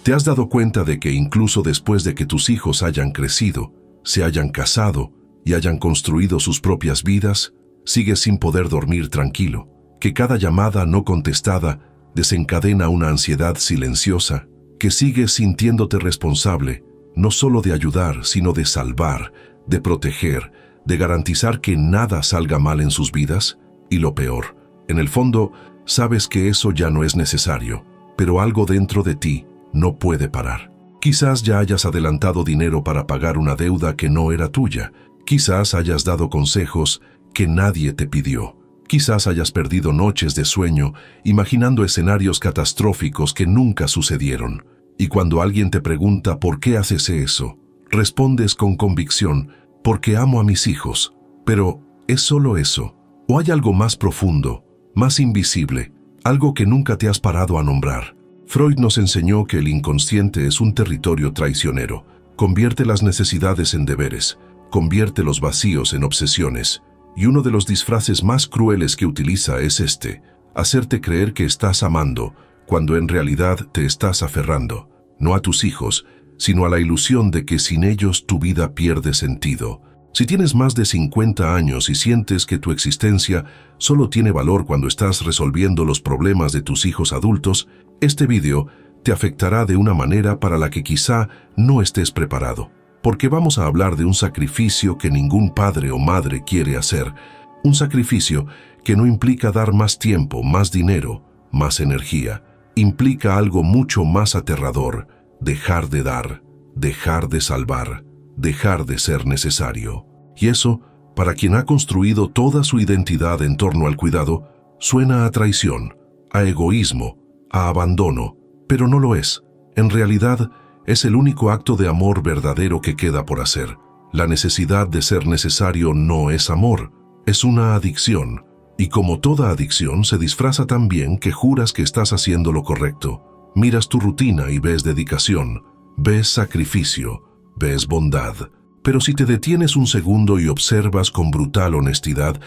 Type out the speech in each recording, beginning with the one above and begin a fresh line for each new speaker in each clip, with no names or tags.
¿Te has dado cuenta de que incluso después de que tus hijos hayan crecido, se hayan casado y hayan construido sus propias vidas, sigues sin poder dormir tranquilo? Que cada llamada no contestada desencadena una ansiedad silenciosa, que sigues sintiéndote responsable, no solo de ayudar, sino de salvar, de proteger, de garantizar que nada salga mal en sus vidas. Y lo peor, en el fondo, sabes que eso ya no es necesario, pero algo dentro de ti no puede parar. Quizás ya hayas adelantado dinero para pagar una deuda que no era tuya. Quizás hayas dado consejos que nadie te pidió. Quizás hayas perdido noches de sueño imaginando escenarios catastróficos que nunca sucedieron. Y cuando alguien te pregunta ¿por qué haces eso?, respondes con convicción: porque amo a mis hijos. Pero, ¿es solo eso? ¿O hay algo más profundo, más invisible, algo que nunca te has parado a nombrar? Freud nos enseñó que el inconsciente es un territorio traicionero. Convierte las necesidades en deberes, convierte los vacíos en obsesiones. Y uno de los disfraces más crueles que utiliza es hacerte creer que estás amando, cuando en realidad te estás aferrando, no a tus hijos, sino a la ilusión de que sin ellos tu vida pierde sentido. Si tienes más de 50 años y sientes que tu existencia solo tiene valor cuando estás resolviendo los problemas de tus hijos adultos, este video te afectará de una manera para la que quizá no estés preparado. Porque vamos a hablar de un sacrificio que ningún padre o madre quiere hacer. Un sacrificio que no implica dar más tiempo, más dinero, más energía. Implica algo mucho más aterrador: dejar de dar, dejar de salvar, dejar de ser necesario. Y eso, para quien ha construido toda su identidad en torno al cuidado, suena a traición, a egoísmo, a abandono, pero no lo es. En realidad, es el único acto de amor verdadero que queda por hacer. La necesidad de ser necesario no es amor, es una adicción. Y como toda adicción, se disfraza tan bien que juras que estás haciendo lo correcto. Miras tu rutina y ves dedicación, ves sacrificio, ves bondad. Pero si te detienes un segundo y observas con brutal honestidad,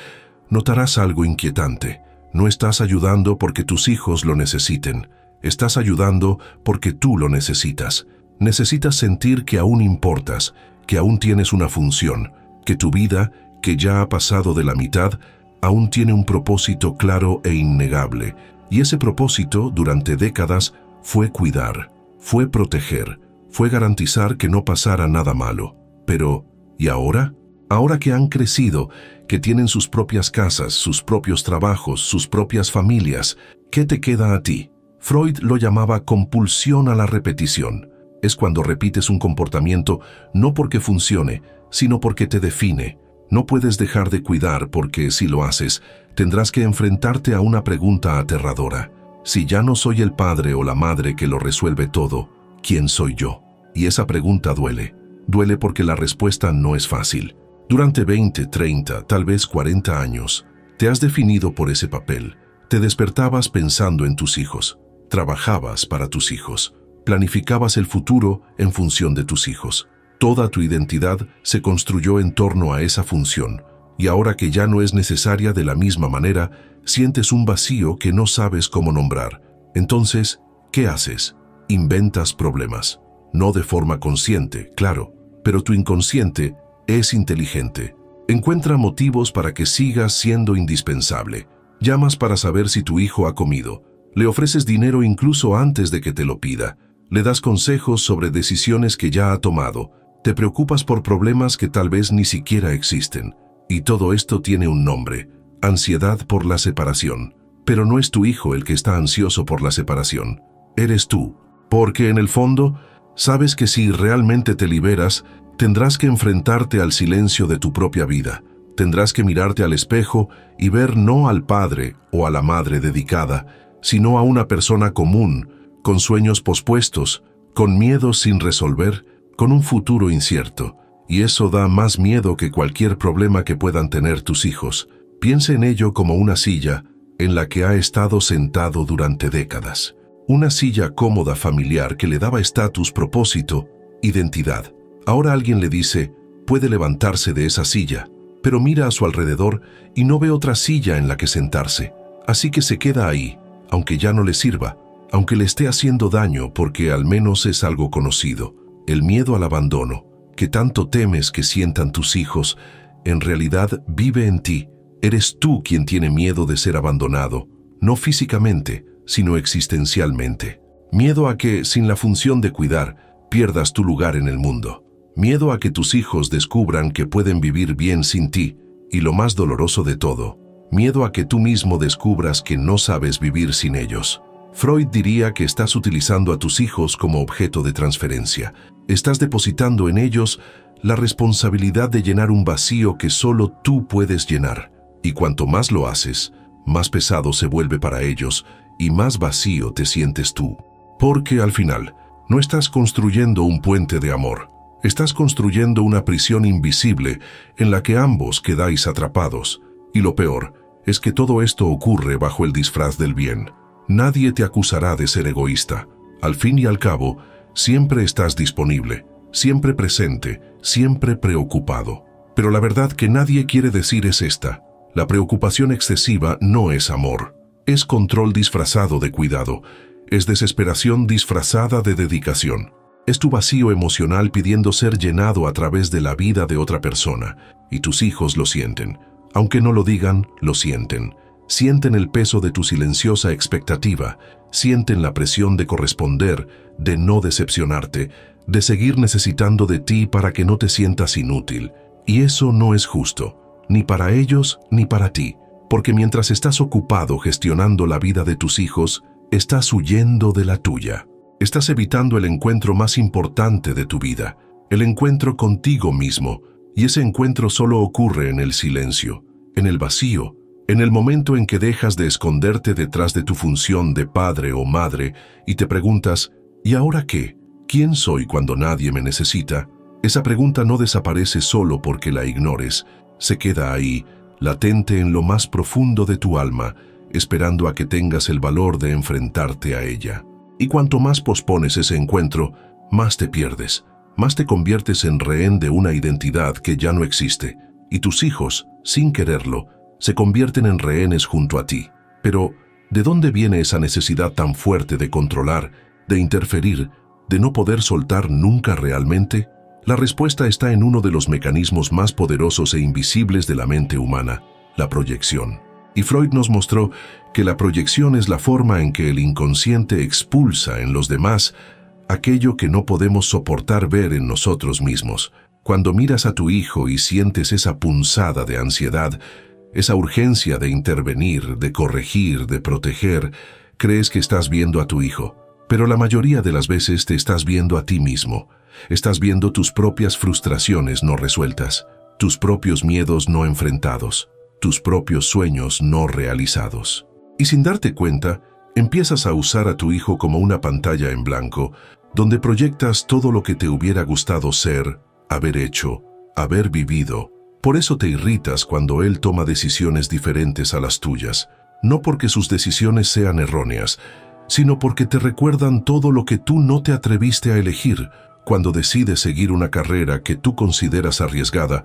notarás algo inquietante. No estás ayudando porque tus hijos lo necesiten. Estás ayudando porque tú lo necesitas. Necesitas sentir que aún importas, que aún tienes una función, que tu vida, que ya ha pasado de la mitad, aún tiene un propósito claro e innegable. Y ese propósito, durante décadas, fue cuidar, fue proteger, fue garantizar que no pasara nada malo. Pero, ¿y ahora? Ahora que han crecido, que tienen sus propias casas, sus propios trabajos, sus propias familias, ¿qué te queda a ti? Freud lo llamaba compulsión a la repetición. Es cuando repites un comportamiento no porque funcione, sino porque te define. No puedes dejar de cuidar porque, si lo haces, tendrás que enfrentarte a una pregunta aterradora. Si ya no soy el padre o la madre que lo resuelve todo, ¿quién soy yo? Y esa pregunta duele. Duele porque la respuesta no es fácil. Durante 20, 30, tal vez 40 años, te has definido por ese papel. Te despertabas pensando en tus hijos. Trabajabas para tus hijos. Planificabas el futuro en función de tus hijos. Toda tu identidad se construyó en torno a esa función. Y ahora que ya no es necesaria de la misma manera, sientes un vacío que no sabes cómo nombrar. Entonces, ¿qué haces? Inventas problemas. No de forma consciente, claro, pero tu inconsciente es inteligente. Encuentra motivos para que sigas siendo indispensable. Llamas para saber si tu hijo ha comido. Le ofreces dinero incluso antes de que te lo pida. Le das consejos sobre decisiones que ya ha tomado. Te preocupas por problemas que tal vez ni siquiera existen. Y todo esto tiene un nombre: ansiedad por la separación. Pero no es tu hijo el que está ansioso por la separación. Eres tú. Porque en el fondo, sabes que si realmente te liberas, tendrás que enfrentarte al silencio de tu propia vida. Tendrás que mirarte al espejo y ver no al padre o a la madre dedicada, sino a una persona común, con sueños pospuestos, con miedos sin resolver, con un futuro incierto. Y eso da más miedo que cualquier problema que puedan tener tus hijos. Piensa en ello como una silla en la que ha estado sentado durante décadas. Una silla cómoda familiar que le daba estatus, propósito, identidad. Ahora alguien le dice, puede levantarse de esa silla, pero mira a su alrededor y no ve otra silla en la que sentarse. Así que se queda ahí, aunque ya no le sirva, aunque le esté haciendo daño porque al menos es algo conocido. El miedo al abandono, que tanto temes que sientan tus hijos, en realidad vive en ti. Eres tú quien tiene miedo de ser abandonado, no físicamente, sino existencialmente. Miedo a que, sin la función de cuidar, pierdas tu lugar en el mundo. Miedo a que tus hijos descubran que pueden vivir bien sin ti, y lo más doloroso de todo, miedo a que tú mismo descubras que no sabes vivir sin ellos. Freud diría que estás utilizando a tus hijos como objeto de transferencia. Estás depositando en ellos la responsabilidad de llenar un vacío que solo tú puedes llenar. Y cuanto más lo haces, más pesado se vuelve para ellos y más vacío te sientes tú. Porque al final, no estás construyendo un puente de amor. Estás construyendo una prisión invisible en la que ambos quedáis atrapados. Y lo peor es que todo esto ocurre bajo el disfraz del bien. Nadie te acusará de ser egoísta. Al fin y al cabo, siempre estás disponible, siempre presente, siempre preocupado. Pero la verdad que nadie quiere decir es esta. La preocupación excesiva no es amor. Es control disfrazado de cuidado. Es desesperación disfrazada de dedicación. Es tu vacío emocional pidiendo ser llenado a través de la vida de otra persona. Y tus hijos lo sienten. Aunque no lo digan, lo sienten. Sienten el peso de tu silenciosa expectativa, sienten la presión de corresponder, de no decepcionarte, de seguir necesitando de ti para que no te sientas inútil. Y eso no es justo, ni para ellos ni para ti, porque mientras estás ocupado gestionando la vida de tus hijos, estás huyendo de la tuya. Estás evitando el encuentro más importante de tu vida, el encuentro contigo mismo, y ese encuentro solo ocurre en el silencio, en el vacío, en el momento en que dejas de esconderte detrás de tu función de padre o madre y te preguntas, ¿y ahora qué? ¿Quién soy cuando nadie me necesita? Esa pregunta no desaparece solo porque la ignores, se queda ahí, latente en lo más profundo de tu alma, esperando a que tengas el valor de enfrentarte a ella. Y cuanto más pospones ese encuentro, más te pierdes, más te conviertes en rehén de una identidad que ya no existe, y tus hijos, sin quererlo, se convierten en rehenes junto a ti. Pero, ¿de dónde viene esa necesidad tan fuerte de controlar, de interferir, de no poder soltar nunca realmente? La respuesta está en uno de los mecanismos más poderosos e invisibles de la mente humana, la proyección. Y Freud nos mostró que la proyección es la forma en que el inconsciente expulsa en los demás aquello que no podemos soportar ver en nosotros mismos. Cuando miras a tu hijo y sientes esa punzada de ansiedad, esa urgencia de intervenir, de corregir, de proteger, crees que estás viendo a tu hijo. Pero la mayoría de las veces te estás viendo a ti mismo. Estás viendo tus propias frustraciones no resueltas, tus propios miedos no enfrentados, tus propios sueños no realizados. Y sin darte cuenta, empiezas a usar a tu hijo como una pantalla en blanco, donde proyectas todo lo que te hubiera gustado ser, haber hecho, haber vivido. Por eso te irritas cuando él toma decisiones diferentes a las tuyas, no porque sus decisiones sean erróneas, sino porque te recuerdan todo lo que tú no te atreviste a elegir. Cuando decide seguir una carrera que tú consideras arriesgada,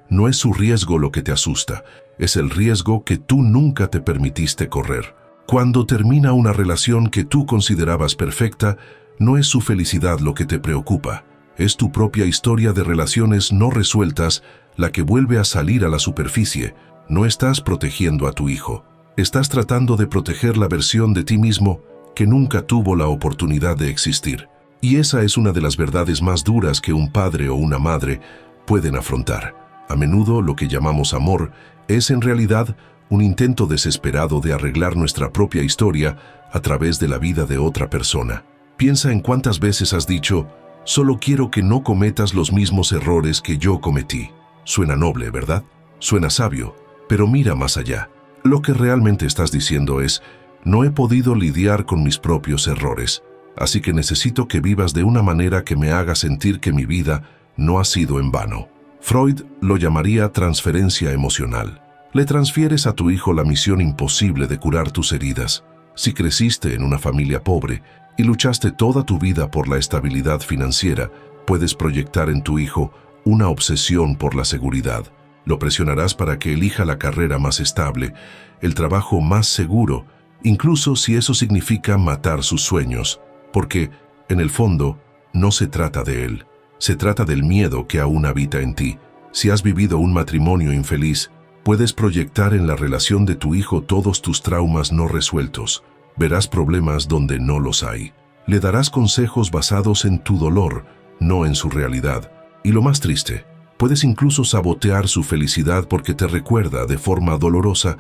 no es su riesgo lo que te asusta, es el riesgo que tú nunca te permitiste correr. Cuando termina una relación que tú considerabas perfecta, no es su felicidad lo que te preocupa, es tu propia historia de relaciones no resueltas la que vuelve a salir a la superficie. No estás protegiendo a tu hijo, estás tratando de proteger la versión de ti mismo que nunca tuvo la oportunidad de existir. Y esa es una de las verdades más duras que un padre o una madre pueden afrontar. A menudo lo que llamamos amor es en realidad un intento desesperado de arreglar nuestra propia historia a través de la vida de otra persona. Piensa en cuántas veces has dicho, solo quiero que no cometas los mismos errores que yo cometí. Suena noble, ¿verdad? Suena sabio, pero mira más allá. Lo que realmente estás diciendo es, no he podido lidiar con mis propios errores, así que necesito que vivas de una manera que me haga sentir que mi vida no ha sido en vano. Freud lo llamaría transferencia emocional. Le transfieres a tu hijo la misión imposible de curar tus heridas. Si creciste en una familia pobre y luchaste toda tu vida por la estabilidad financiera, puedes proyectar en tu hijo una obsesión por la seguridad. Lo presionarás para que elija la carrera más estable, el trabajo más seguro incluso si eso significa matar sus sueños, porque, en el fondo, no se trata de él, se trata del miedo que aún habita en ti. Si has vivido un matrimonio infeliz, puedes proyectar en la relación de tu hijo todos tus traumas no resueltos. Verás problemas donde no los hay. Le darás consejos basados en tu dolor, no en su realidad. Y lo más triste, puedes incluso sabotear su felicidad porque te recuerda de forma dolorosa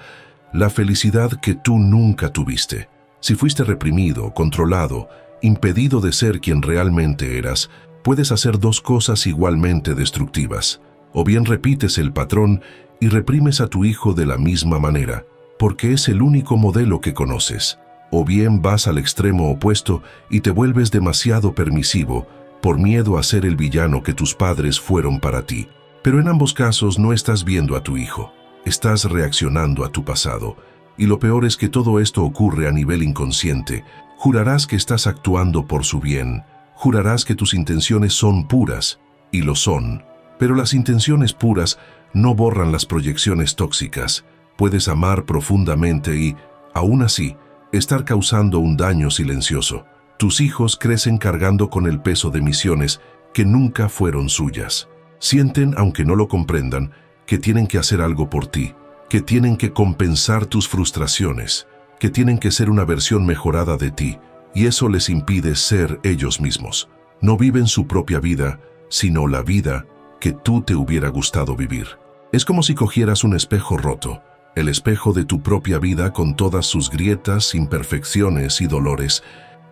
la felicidad que tú nunca tuviste. Si fuiste reprimido, controlado, impedido de ser quien realmente eras, puedes hacer dos cosas igualmente destructivas. O bien repites el patrón y reprimes a tu hijo de la misma manera, porque es el único modelo que conoces. O bien vas al extremo opuesto y te vuelves demasiado permisivo por miedo a ser el villano que tus padres fueron para ti. Pero en ambos casos no estás viendo a tu hijo, estás reaccionando a tu pasado. Y lo peor es que todo esto ocurre a nivel inconsciente. Jurarás que estás actuando por su bien, jurarás que tus intenciones son puras, y lo son. Pero las intenciones puras no borran las proyecciones tóxicas. Puedes amar profundamente y, aún así, estar causando un daño silencioso. Tus hijos crecen cargando con el peso de misiones que nunca fueron suyas. Sienten, aunque no lo comprendan, que tienen que hacer algo por ti, que tienen que compensar tus frustraciones, que tienen que ser una versión mejorada de ti, y eso les impide ser ellos mismos. No viven su propia vida, sino la vida que tú te hubiera gustado vivir. Es como si cogieras un espejo roto, el espejo de tu propia vida con todas sus grietas, imperfecciones y dolores,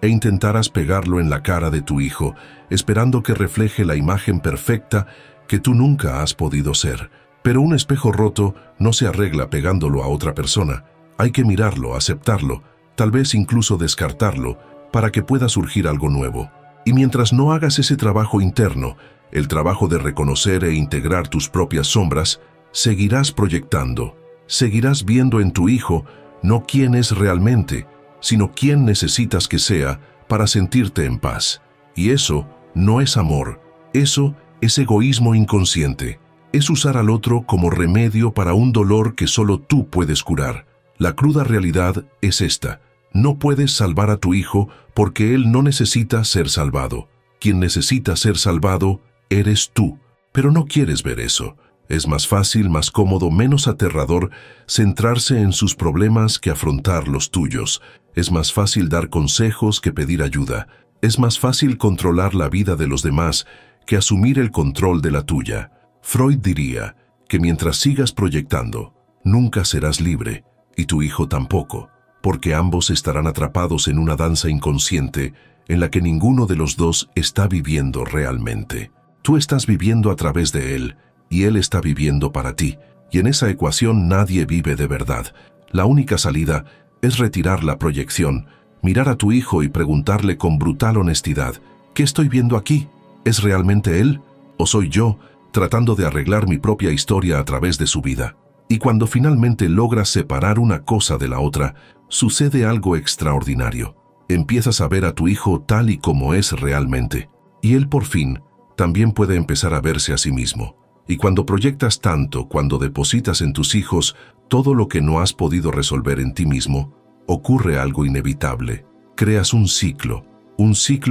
e intentaras pegarlo en la cara de tu hijo, esperando que refleje la imagen perfecta que tú nunca has podido ser. Pero un espejo roto no se arregla pegándolo a otra persona. Hay que mirarlo, aceptarlo, tal vez incluso descartarlo, para que pueda surgir algo nuevo. Y mientras no hagas ese trabajo interno, el trabajo de reconocer e integrar tus propias sombras, seguirás proyectando. Seguirás viendo en tu hijo no quién es realmente, sino quién necesitas que sea para sentirte en paz. Y eso no es amor, eso es egoísmo inconsciente. Es usar al otro como remedio para un dolor que solo tú puedes curar. La cruda realidad es esta: no puedes salvar a tu hijo porque él no necesita ser salvado. Quien necesita ser salvado eres tú, pero no quieres ver eso. Es más fácil, más cómodo, menos aterrador centrarse en sus problemas que afrontar los tuyos. Es más fácil dar consejos que pedir ayuda. Es más fácil controlar la vida de los demás que asumir el control de la tuya. Freud diría que mientras sigas proyectando, nunca serás libre, y tu hijo tampoco, porque ambos estarán atrapados en una danza inconsciente en la que ninguno de los dos está viviendo realmente. Tú estás viviendo a través de él, y él está viviendo para ti, y en esa ecuación nadie vive de verdad. La única salida es retirar la proyección, mirar a tu hijo y preguntarle con brutal honestidad: ¿qué estoy viendo aquí? ¿Es realmente él? ¿O soy yo, tratando de arreglar mi propia historia a través de su vida? Y cuando finalmente logras separar una cosa de la otra, sucede algo extraordinario. Empiezas a ver a tu hijo tal y como es realmente, y él por fin también puede empezar a verse a sí mismo. Y cuando proyectas tanto, cuando depositas en tus hijos todo lo que no has podido resolver en ti mismo, ocurre algo inevitable. Creas un ciclo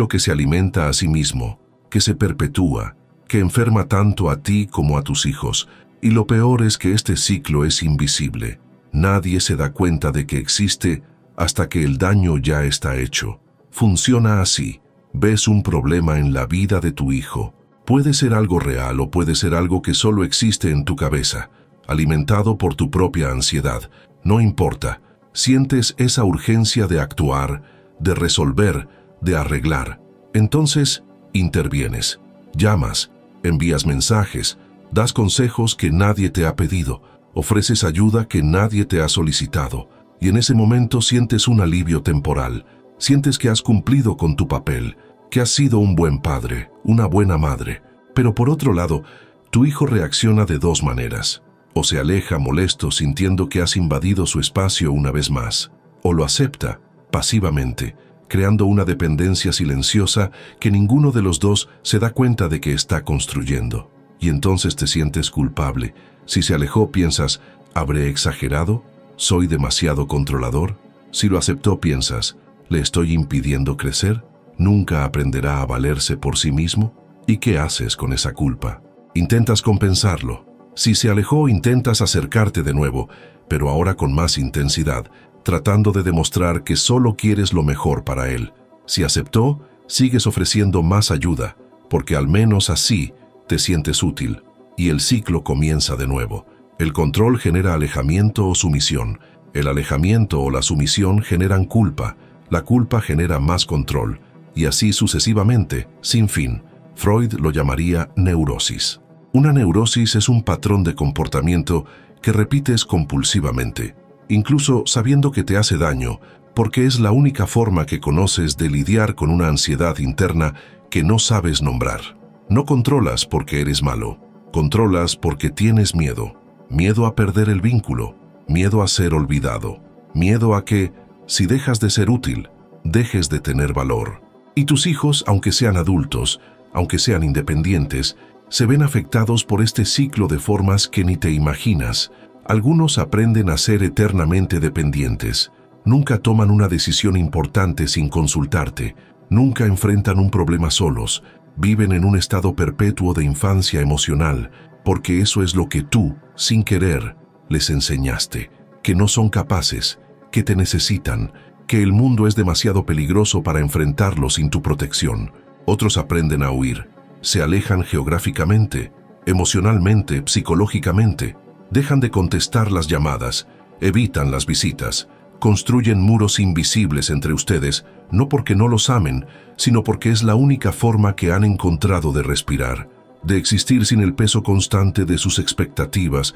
que se alimenta a sí mismo, que se perpetúa, que enferma tanto a ti como a tus hijos. Y lo peor es que este ciclo es invisible. Nadie se da cuenta de que existe hasta que el daño ya está hecho. Funciona así. Ves un problema en la vida de tu hijo. Puede ser algo real o puede ser algo que solo existe en tu cabeza, alimentado por tu propia ansiedad. No importa. Sientes esa urgencia de actuar, de resolver, de arreglar. Entonces, intervienes. Llamas, envías mensajes, das consejos que nadie te ha pedido, ofreces ayuda que nadie te ha solicitado, y en ese momento sientes un alivio temporal. Sientes que has cumplido con tu papel, que has sido un buen padre, una buena madre. Pero por otro lado, tu hijo reacciona de dos maneras. O se aleja molesto sintiendo que has invadido su espacio una vez más, o lo acepta pasivamente, creando una dependencia silenciosa que ninguno de los dos se da cuenta de que está construyendo. Y entonces te sientes culpable. Si se alejó, piensas: ¿habré exagerado? ¿Soy demasiado controlador? Si lo aceptó, piensas, ¿le estoy impidiendo crecer? ¿Nunca aprenderá a valerse por sí mismo? ¿Y qué haces con esa culpa? Intentas compensarlo. Si se alejó, intentas acercarte de nuevo, pero ahora con más intensidad, tratando de demostrar que solo quieres lo mejor para él. Si aceptó, sigues ofreciendo más ayuda, porque al menos así te sientes útil. Y el ciclo comienza de nuevo. El control genera alejamiento o sumisión. El alejamiento o la sumisión generan culpa. La culpa genera más control. Y así sucesivamente, sin fin. Freud lo llamaría neurosis. Una neurosis es un patrón de comportamiento que repites compulsivamente, incluso sabiendo que te hace daño, porque es la única forma que conoces de lidiar con una ansiedad interna que no sabes nombrar. No controlas porque eres malo, controlas porque tienes miedo. Miedo a perder el vínculo, miedo a ser olvidado, miedo a que, si dejas de ser útil, dejes de tener valor. Y tus hijos, aunque sean adultos, aunque sean independientes, se ven afectados por este ciclo de formas que ni te imaginas. Algunos aprenden a ser eternamente dependientes. Nunca toman una decisión importante sin consultarte. Nunca enfrentan un problema solos. Viven en un estado perpetuo de infancia emocional, porque eso es lo que tú, sin querer, les enseñaste. Que no son capaces, que te necesitan, que el mundo es demasiado peligroso para enfrentarlo sin tu protección. Otros aprenden a huir. Se alejan geográficamente, emocionalmente, psicológicamente. Dejan de contestar las llamadas, evitan las visitas, construyen muros invisibles entre ustedes, no porque no los amen, sino porque es la única forma que han encontrado de respirar, de existir sin el peso constante de sus expectativas,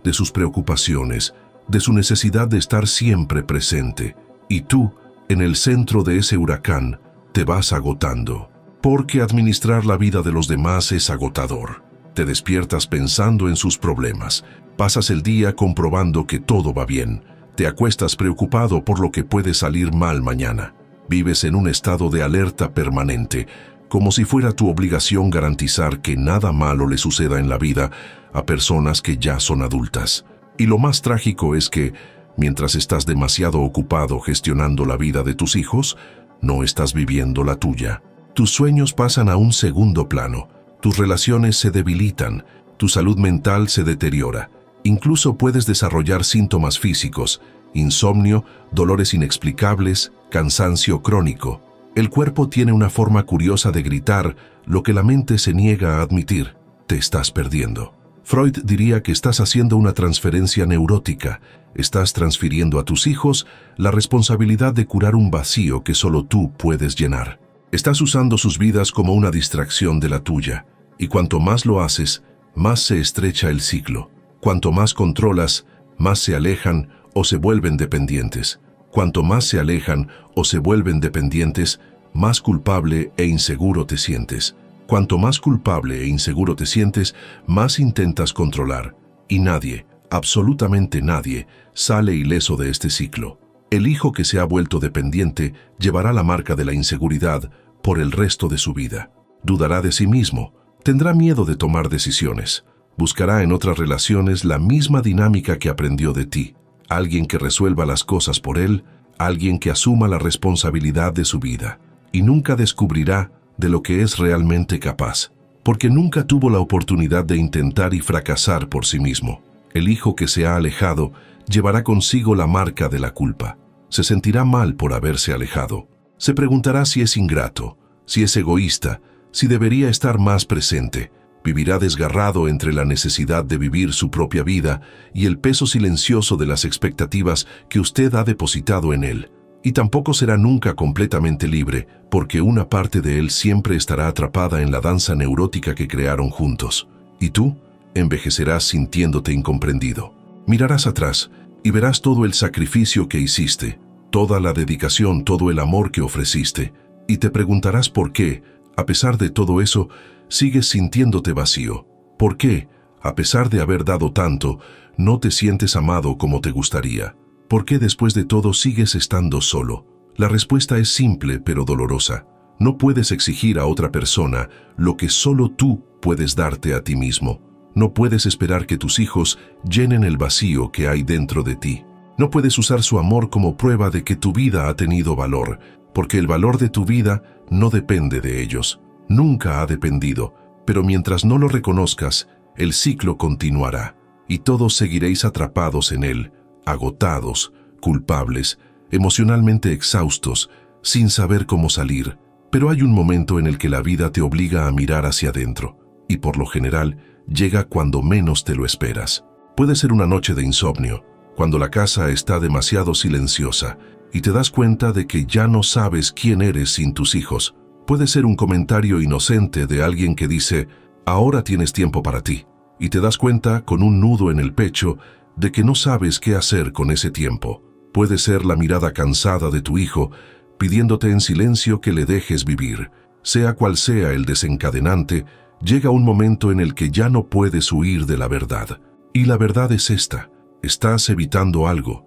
de sus preocupaciones, de su necesidad de estar siempre presente. Y tú, en el centro de ese huracán, te vas agotando. Porque administrar la vida de los demás es agotador. Te despiertas pensando en sus problemas. Pasas el día comprobando que todo va bien. Te acuestas preocupado por lo que puede salir mal mañana. Vives en un estado de alerta permanente, como si fuera tu obligación garantizar que nada malo le suceda en la vida a personas que ya son adultas. Y lo más trágico es que, mientras estás demasiado ocupado gestionando la vida de tus hijos, no estás viviendo la tuya. Tus sueños pasan a un segundo plano, tus relaciones se debilitan, tu salud mental se deteriora. Incluso puedes desarrollar síntomas físicos, insomnio, dolores inexplicables, cansancio crónico. El cuerpo tiene una forma curiosa de gritar lo que la mente se niega a admitir: te estás perdiendo. Freud diría que estás haciendo una transferencia neurótica. Estás transfiriendo a tus hijos la responsabilidad de curar un vacío que solo tú puedes llenar. Estás usando sus vidas como una distracción de la tuya, y cuanto más lo haces, más se estrecha el ciclo. Cuanto más controlas, más se alejan o se vuelven dependientes. Cuanto más se alejan o se vuelven dependientes, más culpable e inseguro te sientes. Cuanto más culpable e inseguro te sientes, más intentas controlar. Y nadie, absolutamente nadie, sale ileso de este ciclo. El hijo que se ha vuelto dependiente llevará la marca de la inseguridad por el resto de su vida. Dudará de sí mismo, tendrá miedo de tomar decisiones, buscará en otras relaciones la misma dinámica que aprendió de ti. Alguien que resuelva las cosas por él, alguien que asuma la responsabilidad de su vida. Y nunca descubrirá de lo que es realmente capaz, porque nunca tuvo la oportunidad de intentar y fracasar por sí mismo. El hijo que se ha alejado llevará consigo la marca de la culpa. Se sentirá mal por haberse alejado. Se preguntará si es ingrato, si es egoísta, si debería estar más presente. Vivirá desgarrado entre la necesidad de vivir su propia vida y el peso silencioso de las expectativas que usted ha depositado en él. Y tampoco será nunca completamente libre, porque una parte de él siempre estará atrapada en la danza neurótica que crearon juntos. Y tú envejecerás sintiéndote incomprendido. Mirarás atrás y verás todo el sacrificio que hiciste, toda la dedicación, todo el amor que ofreciste, y te preguntarás por qué, a pesar de todo eso, sigues sintiéndote vacío. ¿Por qué, a pesar de haber dado tanto, no te sientes amado como te gustaría? ¿Por qué después de todo sigues estando solo? La respuesta es simple pero dolorosa. No puedes exigir a otra persona lo que solo tú puedes darte a ti mismo. No puedes esperar que tus hijos llenen el vacío que hay dentro de ti. No puedes usar su amor como prueba de que tu vida ha tenido valor, porque el valor de tu vida no depende de ellos. Nunca ha dependido, pero mientras no lo reconozcas, el ciclo continuará, y todos seguiréis atrapados en él, agotados, culpables, emocionalmente exhaustos, sin saber cómo salir. Pero hay un momento en el que la vida te obliga a mirar hacia adentro, y por lo general llega cuando menos te lo esperas. Puede ser una noche de insomnio, cuando la casa está demasiado silenciosa y te das cuenta de que ya no sabes quién eres sin tus hijos. Puede ser un comentario inocente de alguien que dice, ahora tienes tiempo para ti, y te das cuenta con un nudo en el pecho de que no sabes qué hacer con ese tiempo. Puede ser la mirada cansada de tu hijo, pidiéndote en silencio que le dejes vivir. Sea cual sea el desencadenante, llega un momento en el que ya no puedes huir de la verdad. Y la verdad es esta: estás evitando algo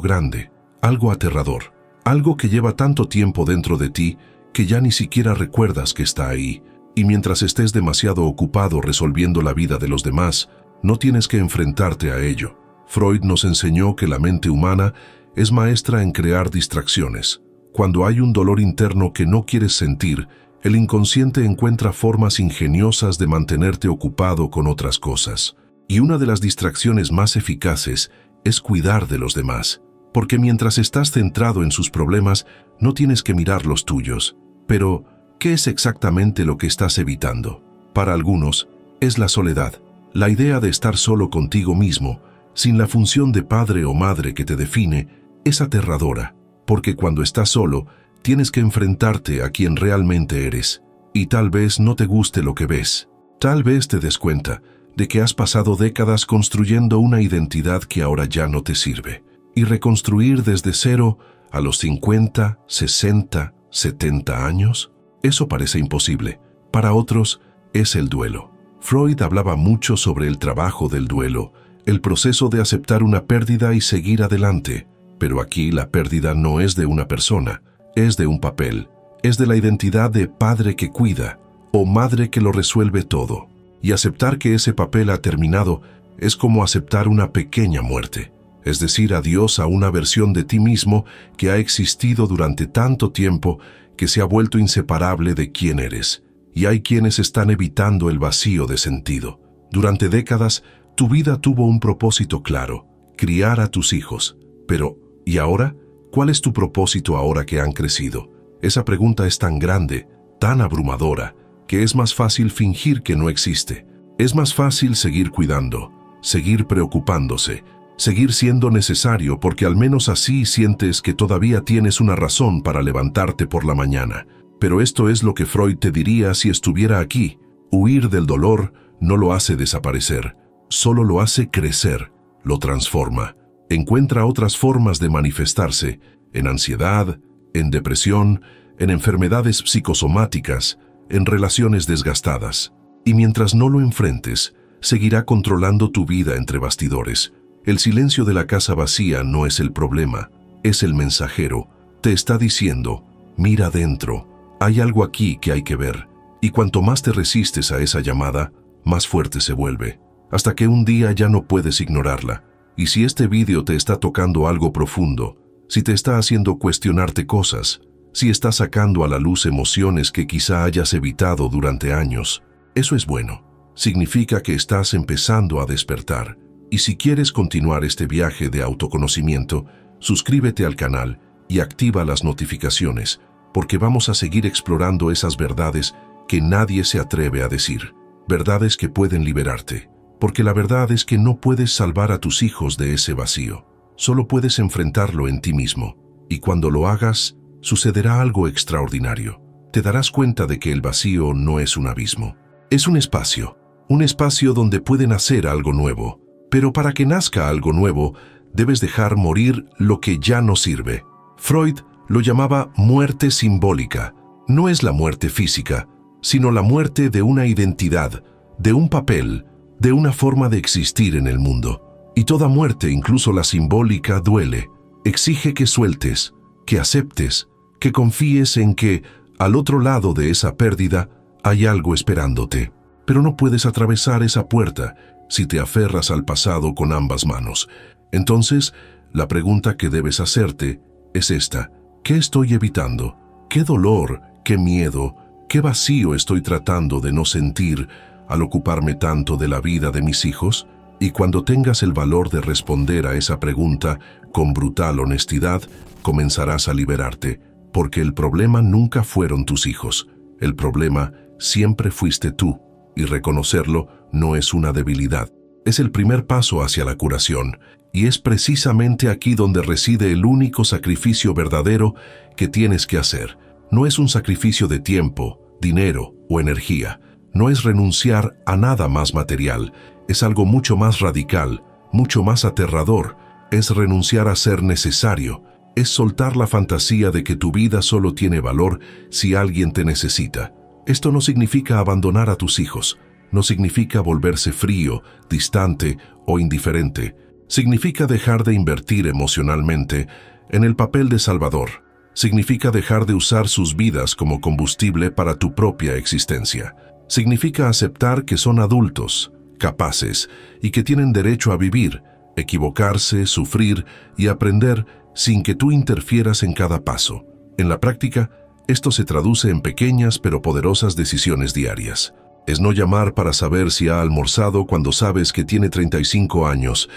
grande, algo aterrador, algo que lleva tanto tiempo dentro de ti que ya ni siquiera recuerdas que está ahí. Y mientras estés demasiado ocupado resolviendo la vida de los demás, no tienes que enfrentarte a ello. Freud nos enseñó que la mente humana es maestra en crear distracciones. Cuando hay un dolor interno que no quieres sentir, el inconsciente encuentra formas ingeniosas de mantenerte ocupado con otras cosas. Y una de las distracciones más eficaces es cuidar de los demás, porque mientras estás centrado en sus problemas, no tienes que mirar los tuyos. Pero, ¿qué es exactamente lo que estás evitando? Para algunos, es la soledad, la idea de estar solo contigo mismo, sin la función de padre o madre que te define, es aterradora, porque cuando estás solo, tienes que enfrentarte a quien realmente eres, y tal vez no te guste lo que ves. Tal vez te des cuenta de que has pasado décadas construyendo una identidad que ahora ya no te sirve, y reconstruir desde cero a los 50, 60, 70 años, eso parece imposible. Para otros, es el duelo. Freud hablaba mucho sobre el trabajo del duelo, el proceso de aceptar una pérdida y seguir adelante. Pero aquí la pérdida no es de una persona, es de un papel, es de la identidad de padre que cuida o madre que lo resuelve todo. Y aceptar que ese papel ha terminado es como aceptar una pequeña muerte, es decir, adiós a una versión de ti mismo que ha existido durante tanto tiempo que se ha vuelto inseparable de quién eres. Y hay quienes están evitando el vacío de sentido. Durante décadas, tu vida tuvo un propósito claro: criar a tus hijos. Pero, ¿y ahora? ¿Cuál es tu propósito ahora que han crecido? Esa pregunta es tan grande, tan abrumadora, que es más fácil fingir que no existe. Es más fácil seguir cuidando, seguir preocupándose, seguir siendo necesario, porque al menos así sientes que todavía tienes una razón para levantarte por la mañana. Pero esto es lo que Freud te diría si estuviera aquí. Huir del dolor no lo hace desaparecer, solo lo hace crecer, lo transforma. Encuentra otras formas de manifestarse, en ansiedad, en depresión, en enfermedades psicosomáticas, en relaciones desgastadas. Y mientras no lo enfrentes, seguirá controlando tu vida entre bastidores. El silencio de la casa vacía no es el problema, es el mensajero. Te está diciendo: mira adentro, hay algo aquí que hay que ver. Y cuanto más te resistes a esa llamada, más fuerte se vuelve, hasta que un día ya no puedes ignorarla. Y si este vídeo te está tocando algo profundo, si te está haciendo cuestionarte cosas, si está sacando a la luz emociones que quizá hayas evitado durante años, eso es bueno. Significa que estás empezando a despertar. Y si quieres continuar este viaje de autoconocimiento, suscríbete al canal y activa las notificaciones, porque vamos a seguir explorando esas verdades que nadie se atreve a decir. Verdades que pueden liberarte. Porque la verdad es que no puedes salvar a tus hijos de ese vacío. Solo puedes enfrentarlo en ti mismo. Y cuando lo hagas, sucederá algo extraordinario. Te darás cuenta de que el vacío no es un abismo. Es un espacio donde puede nacer algo nuevo. Pero para que nazca algo nuevo, debes dejar morir lo que ya no sirve. Freud lo llamaba muerte simbólica. No es la muerte física, sino la muerte de una identidad, de un papel, de una forma de existir en el mundo. Y toda muerte, incluso la simbólica, duele. Exige que sueltes, que aceptes, que confíes en que, al otro lado de esa pérdida, hay algo esperándote. Pero no puedes atravesar esa puerta si te aferras al pasado con ambas manos. Entonces, La pregunta que debes hacerte es esta: ¿qué estoy evitando? ¿Qué dolor, qué miedo, qué vacío estoy tratando de no sentir al ocuparme tanto de la vida de mis hijos? Y cuando tengas el valor de responder a esa pregunta con brutal honestidad, comenzarás a liberarte, porque el problema nunca fueron tus hijos. El problema siempre fuiste tú, y reconocerlo no es una debilidad. Es el primer paso hacia la curación, y es precisamente aquí donde reside el único sacrificio verdadero que tienes que hacer. No es un sacrificio de tiempo, dinero o energía. No es renunciar a nada más material. Es algo mucho más radical, mucho más aterrador. Es renunciar a ser necesario. Es soltar la fantasía de que tu vida solo tiene valor si alguien te necesita. Esto no significa abandonar a tus hijos. No significa volverse frío, distante o indiferente. Significa dejar de invertir emocionalmente en el papel de salvador. Significa dejar de usar sus vidas como combustible para tu propia existencia. Significa aceptar que son adultos, capaces y que tienen derecho a vivir, equivocarse, sufrir y aprender sin que tú interfieras en cada paso. En la práctica, esto se traduce en pequeñas pero poderosas decisiones diarias. Es no llamar para saber si ha almorzado cuando sabes que tiene 35 años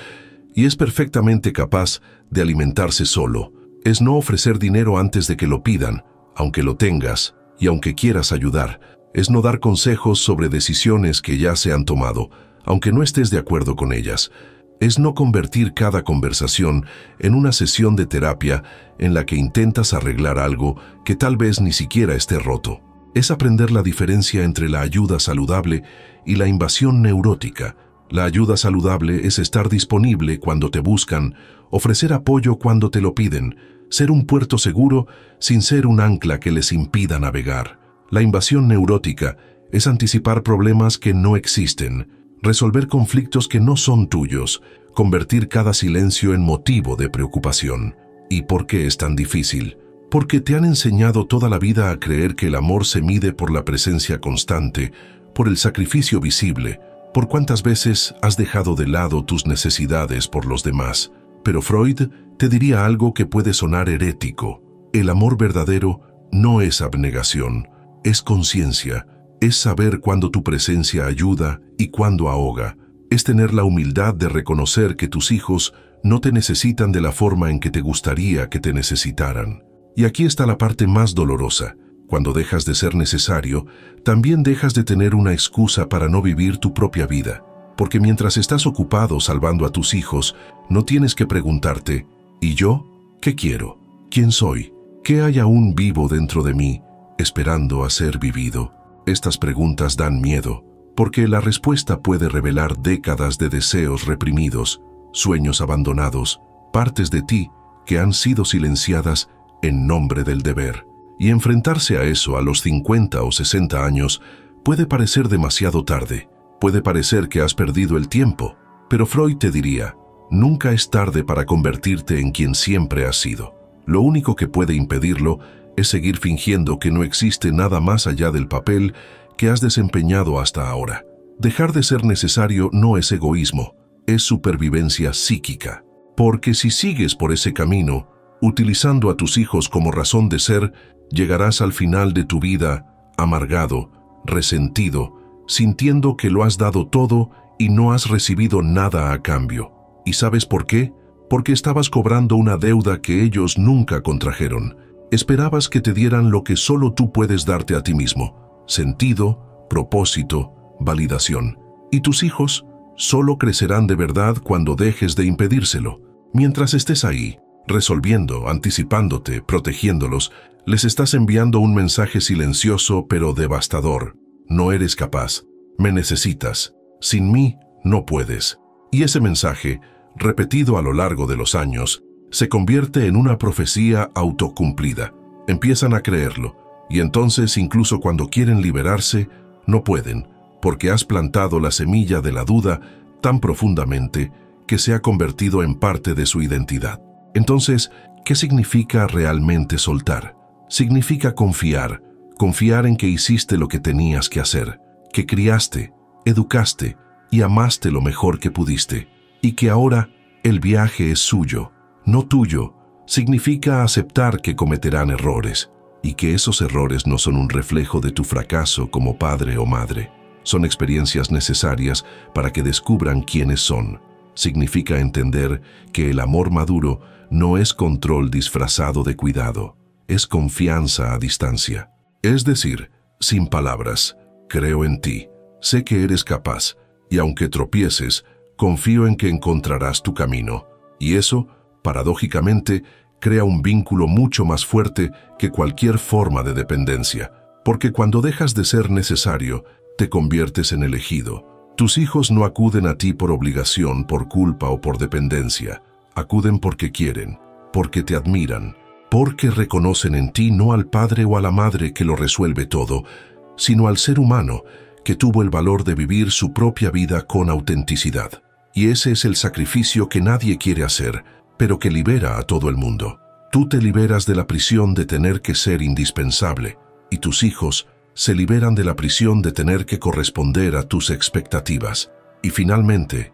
y es perfectamente capaz de alimentarse solo. Es no ofrecer dinero antes de que lo pidan, aunque lo tengas y aunque quieras ayudar. Es no dar consejos sobre decisiones que ya se han tomado, aunque no estés de acuerdo con ellas. Es no convertir cada conversación en una sesión de terapia en la que intentas arreglar algo que tal vez ni siquiera esté roto. Es aprender la diferencia entre la ayuda saludable y la invasión neurótica. La ayuda saludable es estar disponible cuando te buscan, ofrecer apoyo cuando te lo piden, ser un puerto seguro sin ser un ancla que les impida navegar. La invasión neurótica es anticipar problemas que no existen, resolver conflictos que no son tuyos, convertir cada silencio en motivo de preocupación. ¿Y por qué es tan difícil? Porque te han enseñado toda la vida a creer que el amor se mide por la presencia constante, por el sacrificio visible, por cuántas veces has dejado de lado tus necesidades por los demás. Pero Freud te diría algo que puede sonar herético. El amor verdadero no es abnegación, es conciencia, es saber cuándo tu presencia ayuda y cuándo ahoga. Es tener la humildad de reconocer que tus hijos no te necesitan de la forma en que te gustaría que te necesitaran. Y aquí está la parte más dolorosa. Cuando dejas de ser necesario, también dejas de tener una excusa para no vivir tu propia vida. Porque mientras estás ocupado salvando a tus hijos, no tienes que preguntarte, ¿y yo? ¿Qué quiero? ¿Quién soy? ¿Qué hay aún vivo dentro de mí, esperando a ser vivido? Estas preguntas dan miedo, porque la respuesta puede revelar décadas de deseos reprimidos, sueños abandonados, partes de ti que han sido silenciadas en nombre del deber. Y enfrentarse a eso a los 50 o 60 años puede parecer demasiado tarde. Puede parecer que has perdido el tiempo, pero Freud te diría, nunca es tarde para convertirte en quien siempre has sido. Lo único que puede impedirlo es seguir fingiendo que no existe nada más allá del papel que has desempeñado hasta ahora. Dejar de ser necesario no es egoísmo, es supervivencia psíquica. Porque si sigues por ese camino, utilizando a tus hijos como razón de ser, llegarás al final de tu vida amargado, resentido, sintiendo que lo has dado todo y no has recibido nada a cambio. ¿Y sabes por qué? Porque estabas cobrando una deuda que ellos nunca contrajeron. Esperabas que te dieran lo que solo tú puedes darte a ti mismo: sentido, propósito, validación. Y tus hijos solo crecerán de verdad cuando dejes de impedírselo. Mientras estés ahí, resolviendo, anticipándote, protegiéndolos, les estás enviando un mensaje silencioso pero devastador. No eres capaz, me necesitas, sin mí no puedes. Y ese mensaje, repetido a lo largo de los años, se convierte en una profecía autocumplida. Empiezan a creerlo, y entonces incluso cuando quieren liberarse, no pueden, porque has plantado la semilla de la duda tan profundamente que se ha convertido en parte de su identidad. Entonces, ¿qué significa realmente soltar? Significa confiar en que hiciste lo que tenías que hacer, que criaste, educaste y amaste lo mejor que pudiste, y que ahora el viaje es suyo, no tuyo, significa aceptar que cometerán errores y que esos errores no son un reflejo de tu fracaso como padre o madre. Son experiencias necesarias para que descubran quiénes son. Significa entender que el amor maduro no es control disfrazado de cuidado, es confianza a distancia. Es decir, sin palabras, creo en ti, sé que eres capaz, y aunque tropieces, confío en que encontrarás tu camino. Y eso, paradójicamente, crea un vínculo mucho más fuerte que cualquier forma de dependencia, porque cuando dejas de ser necesario, te conviertes en elegido. Tus hijos no acuden a ti por obligación, por culpa o por dependencia. Acuden porque quieren, porque te admiran, porque reconocen en ti no al padre o a la madre que lo resuelve todo, sino al ser humano que tuvo el valor de vivir su propia vida con autenticidad. Y ese es el sacrificio que nadie quiere hacer, pero que libera a todo el mundo. Tú te liberas de la prisión de tener que ser indispensable, y tus hijos se liberan de la prisión de tener que corresponder a tus expectativas. Y finalmente,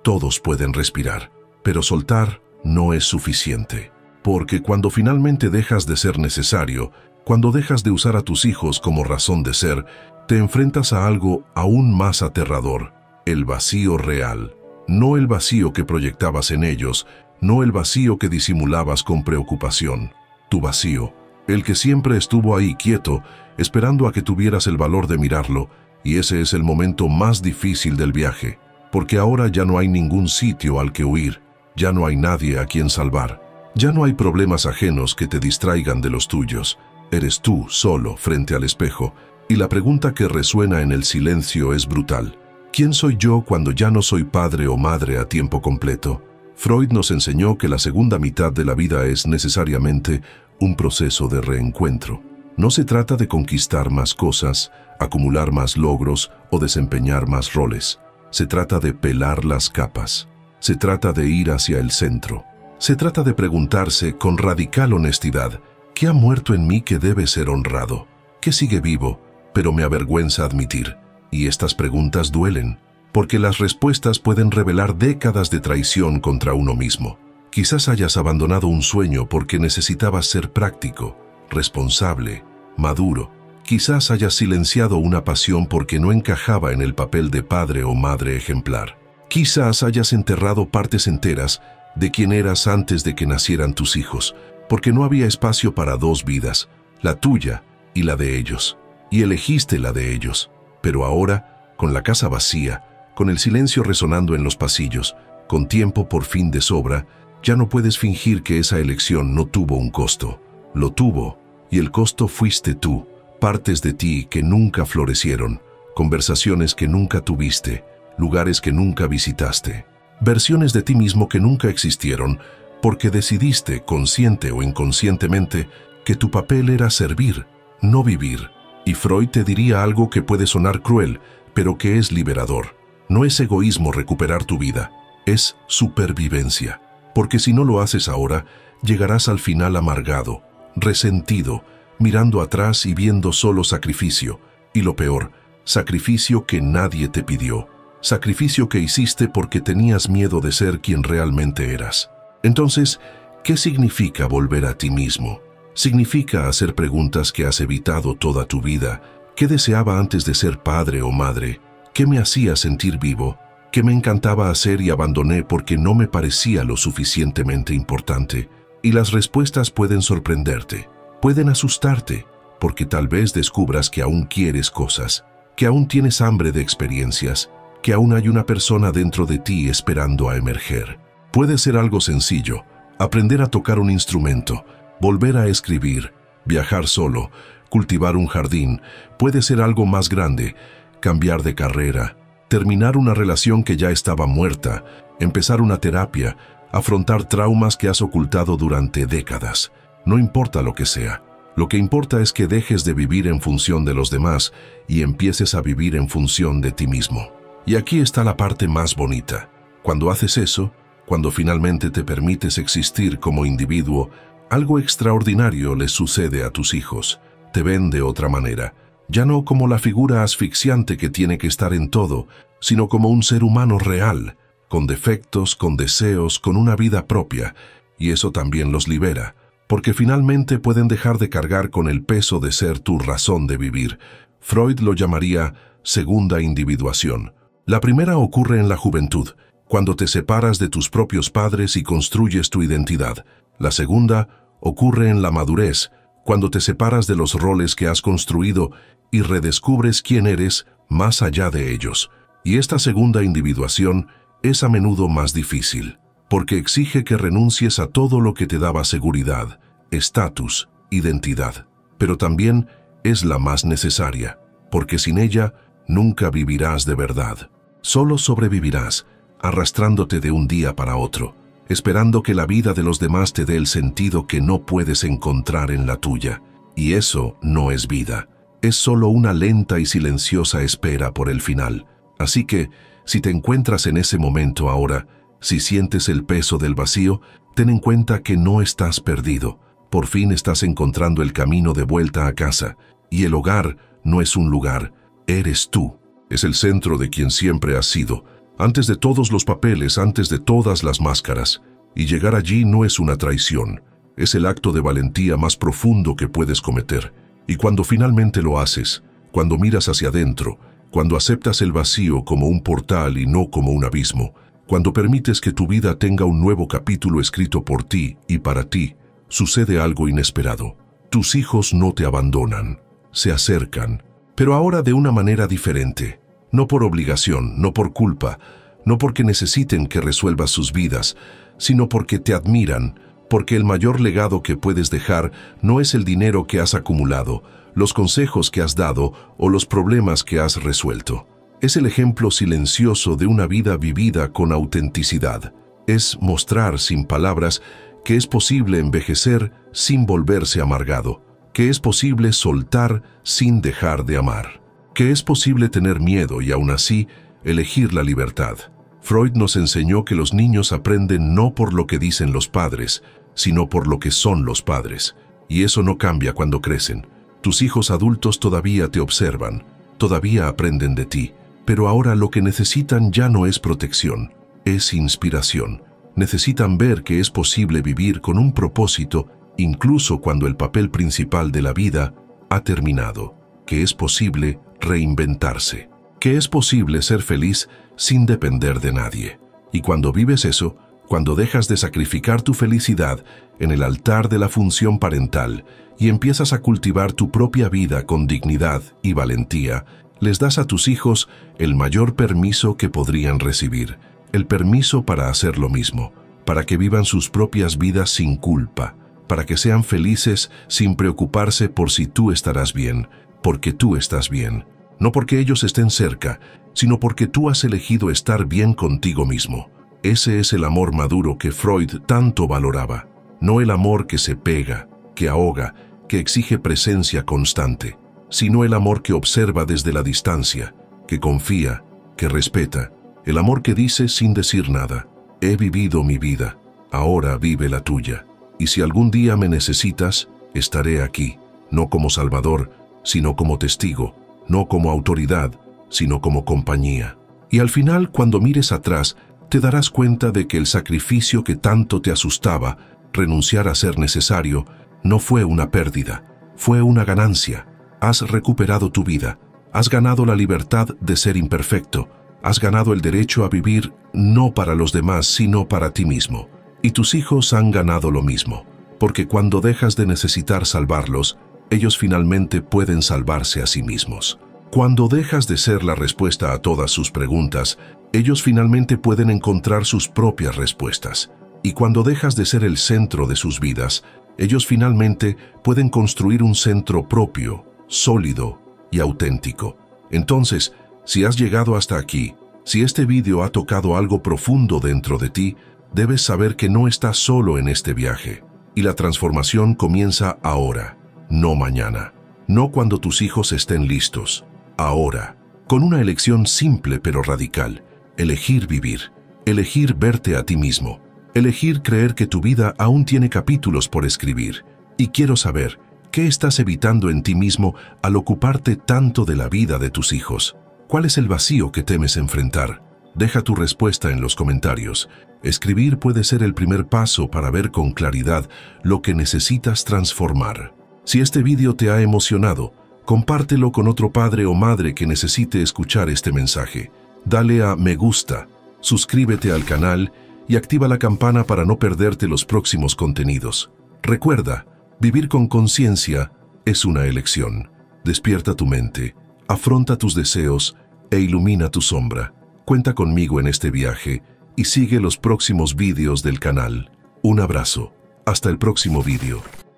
todos pueden respirar. Pero soltar no es suficiente. Porque cuando finalmente dejas de ser necesario, cuando dejas de usar a tus hijos como razón de ser, te enfrentas a algo aún más aterrador, el vacío real. No el vacío que proyectabas en ellos, no el vacío que disimulabas con preocupación. Tu vacío, el que siempre estuvo ahí quieto, esperando a que tuvieras el valor de mirarlo, y ese es el momento más difícil del viaje, porque ahora ya no hay ningún sitio al que huir, ya no hay nadie a quien salvar, ya no hay problemas ajenos que te distraigan de los tuyos. Eres tú solo frente al espejo, y la pregunta que resuena en el silencio es brutal. ¿Quién soy yo cuando ya no soy padre o madre a tiempo completo? Freud nos enseñó que la segunda mitad de la vida es necesariamente un proceso de reencuentro. No se trata de conquistar más cosas, acumular más logros o desempeñar más roles. Se trata de pelar las capas. Se trata de ir hacia el centro. Se trata de preguntarse con radical honestidad, ¿qué ha muerto en mí que debe ser honrado? ¿Qué sigue vivo, pero me avergüenza admitir? Y estas preguntas duelen, porque las respuestas pueden revelar décadas de traición contra uno mismo. Quizás hayas abandonado un sueño porque necesitabas ser práctico, responsable, maduro. Quizás hayas silenciado una pasión porque no encajaba en el papel de padre o madre ejemplar. Quizás hayas enterrado partes enteras de quien eras antes de que nacieran tus hijos, porque no había espacio para dos vidas, la tuya y la de ellos, y elegiste la de ellos. Pero ahora, con la casa vacía, con el silencio resonando en los pasillos, con tiempo por fin de sobra, ya no puedes fingir que esa elección no tuvo un costo. Lo tuvo, y el costo fuiste tú, partes de ti que nunca florecieron, conversaciones que nunca tuviste, lugares que nunca visitaste, versiones de ti mismo que nunca existieron, porque decidiste, consciente o inconscientemente, que tu papel era servir, no vivir. Y Freud te diría algo que puede sonar cruel, pero que es liberador. No es egoísmo recuperar tu vida, es supervivencia. Porque si no lo haces ahora, llegarás al final amargado, resentido, mirando atrás y viendo solo sacrificio. Y lo peor, sacrificio que nadie te pidió. Sacrificio que hiciste porque tenías miedo de ser quien realmente eras. Entonces, ¿qué significa volver a ti mismo? Significa hacer preguntas que has evitado toda tu vida. ¿Qué deseaba antes de ser padre o madre? ¿Qué me hacía sentir vivo? ¿Qué me encantaba hacer y abandoné porque no me parecía lo suficientemente importante? Y las respuestas pueden sorprenderte, pueden asustarte, porque tal vez descubras que aún quieres cosas, que aún tienes hambre de experiencias, que aún hay una persona dentro de ti esperando a emerger. Puede ser algo sencillo, aprender a tocar un instrumento, volver a escribir, viajar solo, cultivar un jardín. Puede ser algo más grande, cambiar de carrera, terminar una relación que ya estaba muerta, empezar una terapia, afrontar traumas que has ocultado durante décadas. No importa lo que sea. Lo que importa es que dejes de vivir en función de los demás y empieces a vivir en función de ti mismo. Y aquí está la parte más bonita. Cuando haces eso, cuando finalmente te permites existir como individuo, algo extraordinario les sucede a tus hijos. Te ven de otra manera, ya no como la figura asfixiante que tiene que estar en todo, sino como un ser humano real, con defectos, con deseos, con una vida propia, y eso también los libera, porque finalmente pueden dejar de cargar con el peso de ser tu razón de vivir. Freud lo llamaría segunda individuación. La primera ocurre en la juventud, cuando te separas de tus propios padres y construyes tu identidad. La segunda ocurre en la madurez, cuando te separas de los roles que has construido y redescubres quién eres más allá de ellos. Y esta segunda individuación es a menudo más difícil, porque exige que renuncies a todo lo que te daba seguridad, estatus, identidad. Pero también es la más necesaria, porque sin ella nunca vivirás de verdad. Solo sobrevivirás, arrastrándote de un día para otro, esperando que la vida de los demás te dé el sentido que no puedes encontrar en la tuya. Y eso no es vida, es solo una lenta y silenciosa espera por el final. Así que, si te encuentras en ese momento ahora, si sientes el peso del vacío, ten en cuenta que no estás perdido. Por fin estás encontrando el camino de vuelta a casa, y el hogar no es un lugar, eres tú. Es el centro de quien siempre has sido, antes de todos los papeles, antes de todas las máscaras. Y llegar allí no es una traición, es el acto de valentía más profundo que puedes cometer. Y cuando finalmente lo haces, cuando miras hacia adentro, cuando aceptas el vacío como un portal y no como un abismo, cuando permites que tu vida tenga un nuevo capítulo escrito por ti y para ti, sucede algo inesperado. Tus hijos no te abandonan, se acercan, pero ahora de una manera diferente. No por obligación, no por culpa, no porque necesiten que resuelvas sus vidas, sino porque te admiran, porque el mayor legado que puedes dejar no es el dinero que has acumulado, los consejos que has dado o los problemas que has resuelto. Es el ejemplo silencioso de una vida vivida con autenticidad. Es mostrar sin palabras que es posible envejecer sin volverse amargado, que es posible soltar sin dejar de amar, que es posible tener miedo y aún así elegir la libertad. Freud nos enseñó que los niños aprenden no por lo que dicen los padres, sino por lo que son los padres. Y eso no cambia cuando crecen. Tus hijos adultos todavía te observan, todavía aprenden de ti, pero ahora lo que necesitan ya no es protección, es inspiración. Necesitan ver que es posible vivir con un propósito incluso cuando el papel principal de la vida ha terminado, que es posible reinventarse, que es posible ser feliz sin depender de nadie. Y cuando vives eso, cuando dejas de sacrificar tu felicidad en el altar de la función parental y empiezas a cultivar tu propia vida con dignidad y valentía, les das a tus hijos el mayor permiso que podrían recibir, el permiso para hacer lo mismo, para que vivan sus propias vidas sin culpa, para que sean felices sin preocuparse por si tú estarás bien, porque tú estás bien, no porque ellos estén cerca, sino porque tú has elegido estar bien contigo mismo. Ese es el amor maduro que Freud tanto valoraba, no el amor que se pega, que ahoga, que exige presencia constante, sino el amor que observa desde la distancia, que confía, que respeta, el amor que dice sin decir nada: he vivido mi vida, ahora vive la tuya, y si algún día me necesitas, estaré aquí, no como salvador, sino como testigo, no como autoridad, sino como compañía. Y al final, cuando mires atrás, te darás cuenta de que el sacrificio que tanto te asustaba, renunciar a ser necesario, no fue una pérdida, fue una ganancia. Has recuperado tu vida, has ganado la libertad de ser imperfecto, has ganado el derecho a vivir no para los demás, sino para ti mismo. Y tus hijos han ganado lo mismo, porque cuando dejas de necesitar salvarlos, ellos finalmente pueden salvarse a sí mismos. Cuando dejas de ser la respuesta a todas sus preguntas, ellos finalmente pueden encontrar sus propias respuestas. Y cuando dejas de ser el centro de sus vidas, ellos finalmente pueden construir un centro propio, sólido y auténtico. Entonces, si has llegado hasta aquí, si este vídeo ha tocado algo profundo dentro de ti, debes saber que no estás solo en este viaje. Y la transformación comienza ahora, no mañana, no cuando tus hijos estén listos, ahora, con una elección simple pero radical: elegir vivir, elegir verte a ti mismo, elegir creer que tu vida aún tiene capítulos por escribir. Y quiero saber, ¿qué estás evitando en ti mismo al ocuparte tanto de la vida de tus hijos? ¿Cuál es el vacío que temes enfrentar? Deja tu respuesta en los comentarios. Escribir puede ser el primer paso para ver con claridad lo que necesitas transformar. Si este vídeo te ha emocionado, compártelo con otro padre o madre que necesite escuchar este mensaje. Dale a me gusta, suscríbete al canal y activa la campana para no perderte los próximos contenidos. Recuerda, vivir con conciencia es una elección. Despierta tu mente, afronta tus deseos e ilumina tu sombra. Cuenta conmigo en este viaje y sigue los próximos vídeos del canal. Un abrazo. Hasta el próximo vídeo.